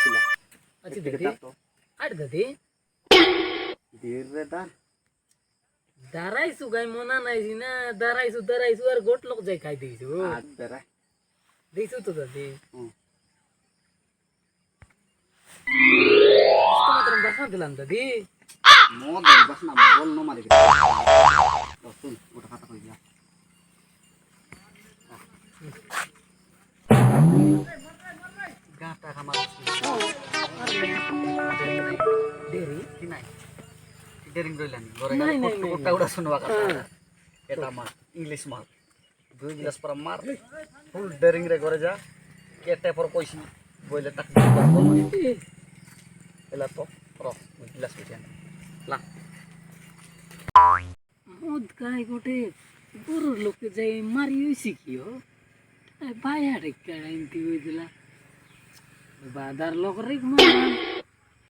ছিল আচ্ছা দেখি আট দাদি ধীরে দার দাঁড়াইছু গাই মনা নাইছি না দাঁড়াইছু আর গোট লোক যাই খাই দিয়েছু আর বেড়া দিয়েছু তো দাদি হুম তোমার বাসা দিলাম দাদি মদ ধরি বাস না বল ন মারি শুন ওটা কথা কই যা গাটা খামার দেরি কি নাই ডেরিং রইলানি ঘরে নাই, গেলে নাই, ফটো নাই, কোটা উড়া শুনবা কথা হ্যাঁ। এটা মার ইংলিশ মাল 2 গ্লাস পর মার ফুল ডেরিং রে ঘরে যা কেটে পর কইছি বইলে তাক এলা তো র গ্লাস কইছেন লা মদ গাই গোটে বড় লোকে যাই মারি হইছি কি ও ভাই আরে কাইন্তি হইছিলা বাদার লোক রে